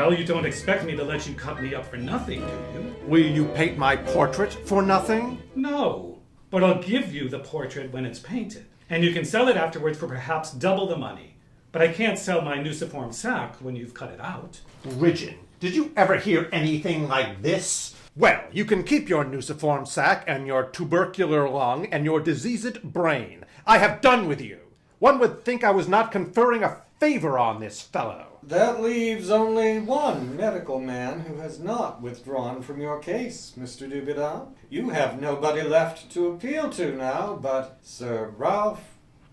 Well, you don't expect me to let you cut me up for nothing, do you? Will you paint my portrait for nothing? No, but I'll give you the portrait when it's painted. And you can sell it afterwards for perhaps double the money. But I can't sell my nuciform sack when you've cut it out. Ridgeon, did you ever hear anything like this? Well, you can keep your nuciform sac and your tubercular lung and your diseased brain. I have done with you. One would think I was not conferring a favor on this fellow. That leaves only one medical man who has not withdrawn from your case, Mr. Dubedat. You have nobody left to appeal to now but Sir Ralph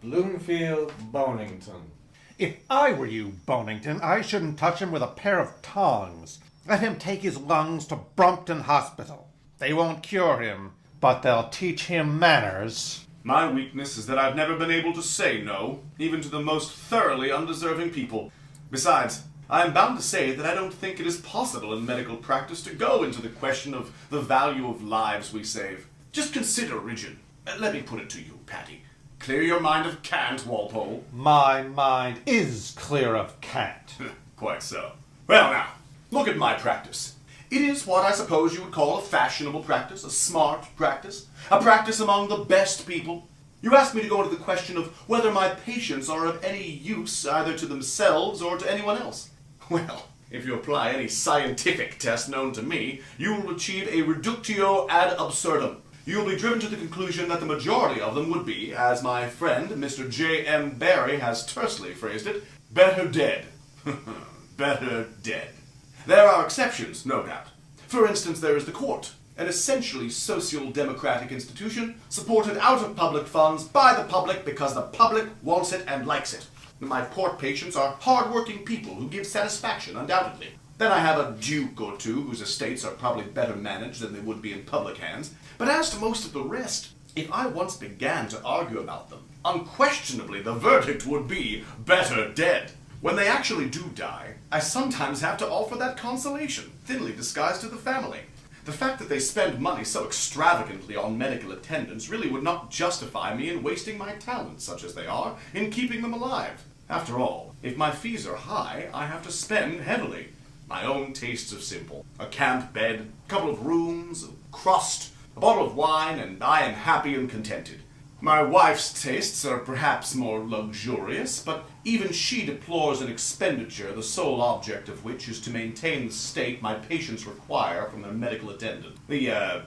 Bloomfield Bonington. If I were you, Bonington, I shouldn't touch him with a pair of tongs. Let him take his lungs to Brompton Hospital. They won't cure him, but they'll teach him manners. My weakness is that I've never been able to say no, even to the most thoroughly undeserving people. Besides, I am bound to say that I don't think it is possible in medical practice to go into the question of the value of lives we save. Just consider, Ridgeon. Let me put it to you, Patty. Clear your mind of cant, Walpole. My mind is clear of cant. Quite so. Well now, look at my practice. It is what I suppose you would call a fashionable practice, a smart practice, a practice among the best people. You asked me to go into the question of whether my patients are of any use either to themselves or to anyone else. Well, if you apply any scientific test known to me, you will achieve a reductio ad absurdum. You will be driven to the conclusion that the majority of them would be, as my friend Mr. J.M. Barrie has tersely phrased it, better dead. Better dead. There are exceptions, no doubt. For instance, there is the court, an essentially social-democratic institution supported out of public funds by the public because the public wants it and likes it. My port patients are hard-working people who give satisfaction, undoubtedly. Then I have a duke or two whose estates are probably better managed than they would be in public hands. But as to most of the rest, if I once began to argue about them, unquestionably the verdict would be better dead. When they actually do die, I sometimes have to offer that consolation, thinly disguised to the family. The fact that they spend money so extravagantly on medical attendants really would not justify me in wasting my talents, such as they are, in keeping them alive. After all, if my fees are high, I have to spend heavily. My own tastes are simple. A camp bed, a couple of rooms, a crust, a bottle of wine, and I am happy and contented. My wife's tastes are perhaps more luxurious, but even she deplores an expenditure the sole object of which is to maintain the state my patients require from their medical attendant. I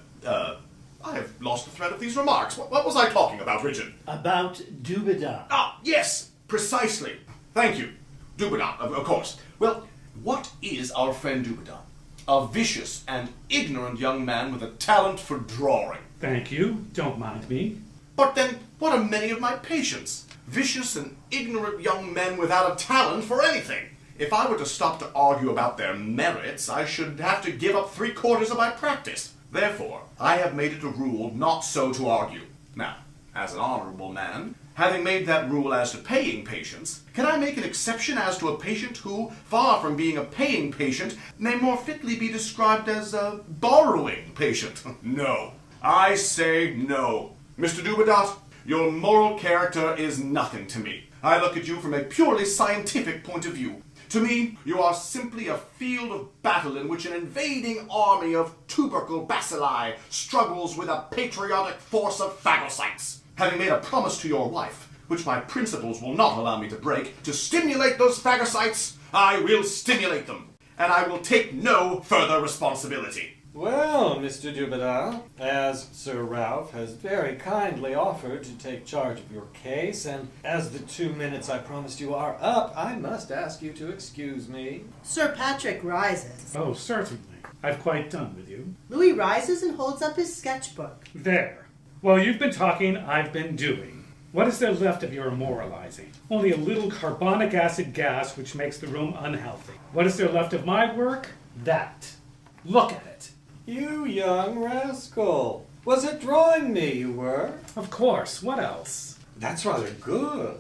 have lost the thread of these remarks. What was I talking about, Ridgeon? About dubedat. Ah, yes, precisely. Thank you. Dubedat, of course. Well, what is our friend Dubedat? A vicious and ignorant young man with a talent for drawing. Thank you. Don't mind me. But then, what are many of my patients? Vicious and ignorant young men without a talent for anything. If I were to stop to argue about their merits, I should have to give up 3/4 of my practice. Therefore, I have made it a rule not so to argue. Now, as an honorable man, having made that rule as to paying patients, can I make an exception as to a patient who, far from being a paying patient, may more fitly be described as a borrowing patient? No. I say no. Mr. Dubedat, your moral character is nothing to me. I look at you from a purely scientific point of view. To me, you are simply a field of battle in which an invading army of tubercle bacilli struggles with a patriotic force of phagocytes. Having made a promise to your wife, which my principles will not allow me to break, to stimulate those phagocytes, I will stimulate them, and I will take no further responsibility. Well, Mr. Dubedat, as Sir Ralph has very kindly offered to take charge of your case, and as the 2 minutes I promised you are up, I must ask you to excuse me. Sir Patrick rises. Oh, certainly. I've quite done with you. Louis rises and holds up his sketchbook. There. While you've been talking, I've been doing. What is there left of your moralizing? Only a little carbonic acid gas which makes the room unhealthy. What is there left of my work? That. Look at it. You young rascal. Was it drawing me you were? Of course. What else? That's rather good.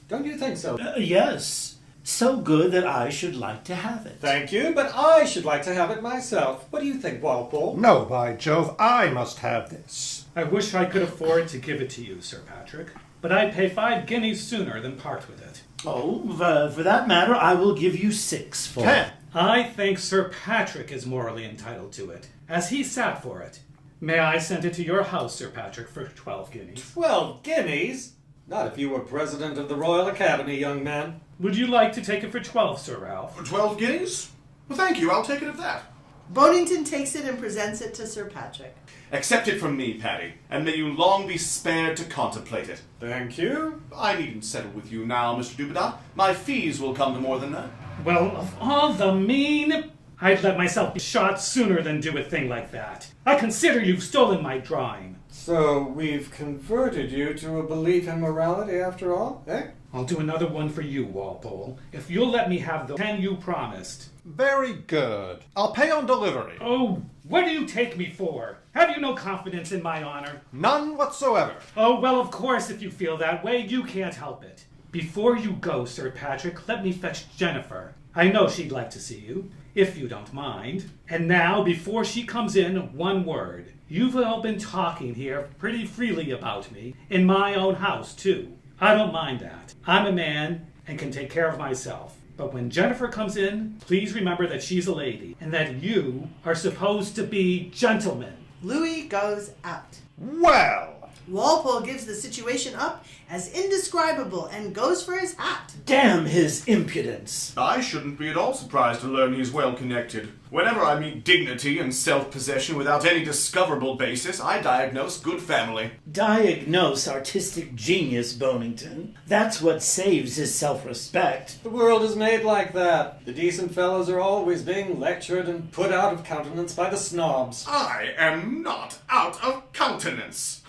Don't you think so? Yes. So good that I should like to have it. Thank you, but I should like to have it myself. What do you think, Walpole? No, by Jove, I must have this. I wish I could afford to give it to you, Sir Patrick, but I'd pay 5 guineas sooner than part with it. Oh, for that matter, I will give you 6 for 10. it. I think Sir Patrick is morally entitled to it, as he sat for it. May I send it to your house, Sir Patrick, for 12 guineas? 12 guineas? Not if you were president of the Royal Academy, young man. Would you like to take it for 12, Sir Ralph? For 12 guineas? Well, thank you. I'll take it at that. Bonington takes it and presents it to Sir Patrick. Accept it from me, Paddy, and may you long be spared to contemplate it. Thank you. I needn't settle with you now, Mr. Dubedat. My fees will come to more than that. Well, of all the mean... I'd let myself be shot sooner than do a thing like that. I consider you've stolen my drawing. So we've converted you to a belief in morality after all, eh? I'll do another one for you, Walpole, if you'll let me have the 10 you promised. Very good. I'll pay on delivery. Oh, what do you take me for? Have you no confidence in my honor? None whatsoever. Oh, well, of course, if you feel that way, you can't help it. Before you go, Sir Patrick, let me fetch Jennifer. I know she'd like to see you, if you don't mind. And now, before she comes in, one word. You've all been talking here pretty freely about me, in my own house, too. I don't mind that. I'm a man and can take care of myself. But when Jennifer comes in, please remember that she's a lady, and that you are supposed to be gentlemen. Louis goes out. Well, Walpole gives the situation up as indescribable and goes for his hat. Damn his impudence. I shouldn't be at all surprised to learn he's well connected. Whenever I meet dignity and self-possession without any discoverable basis, I diagnose good family. Diagnose artistic genius, Bonington. That's what saves his self-respect. The world is made like that. The decent fellows are always being lectured and put out of countenance by the snobs. I am not out of countenance.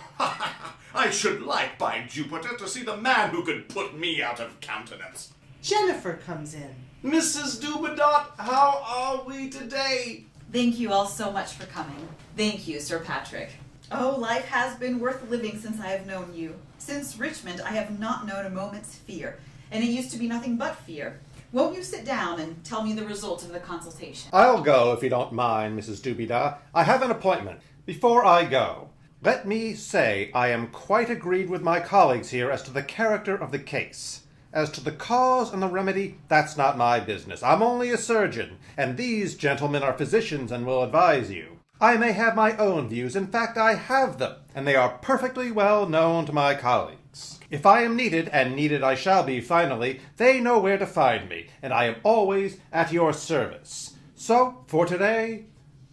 I should like, by Jupiter, to see the man who could put me out of countenance. Jennifer comes in. Mrs. Dubedat, how are we today? Thank you all so much for coming. Thank you, Sir Patrick. Oh, life has been worth living since I have known you. Since Richmond, I have not known a moment's fear, and it used to be nothing but fear. Won't you sit down and tell me the result of the consultation? I'll go if you don't mind, Mrs. Dubedat. I have an appointment. Before I go, let me say I am quite agreed with my colleagues here as to the character of the case. As to the cause and the remedy, that's not my business. I'm only a surgeon, and these gentlemen are physicians and will advise you. I may have my own views. In fact, I have them, and they are perfectly well known to my colleagues. If I am needed, and needed I shall be finally, they know where to find me, and I am always at your service. So, for today,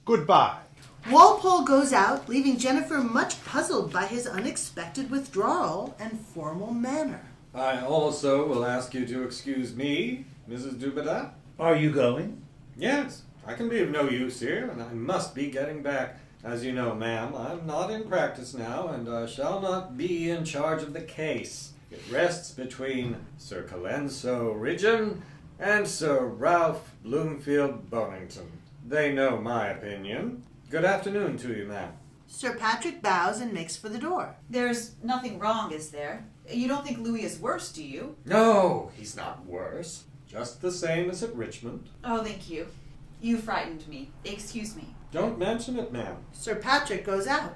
goodbye. Walpole goes out, leaving Jennifer much puzzled by his unexpected withdrawal and formal manner. I also will ask you to excuse me, Mrs. Dubedat. Are you going? Yes, I can be of no use here, and I must be getting back. As you know, ma'am, I'm not in practice now, and I shall not be in charge of the case. It rests between Sir Colenso Ridgeon and Sir Ralph Bloomfield Bonington. They know my opinion. Good afternoon to you, ma'am. Sir Patrick bows and makes for the door. There's nothing wrong, is there? You don't think Louis is worse, do you? No, he's not worse. Just the same as at Richmond. Oh, thank you. You frightened me. Excuse me. Don't mention it, ma'am. Sir Patrick goes out.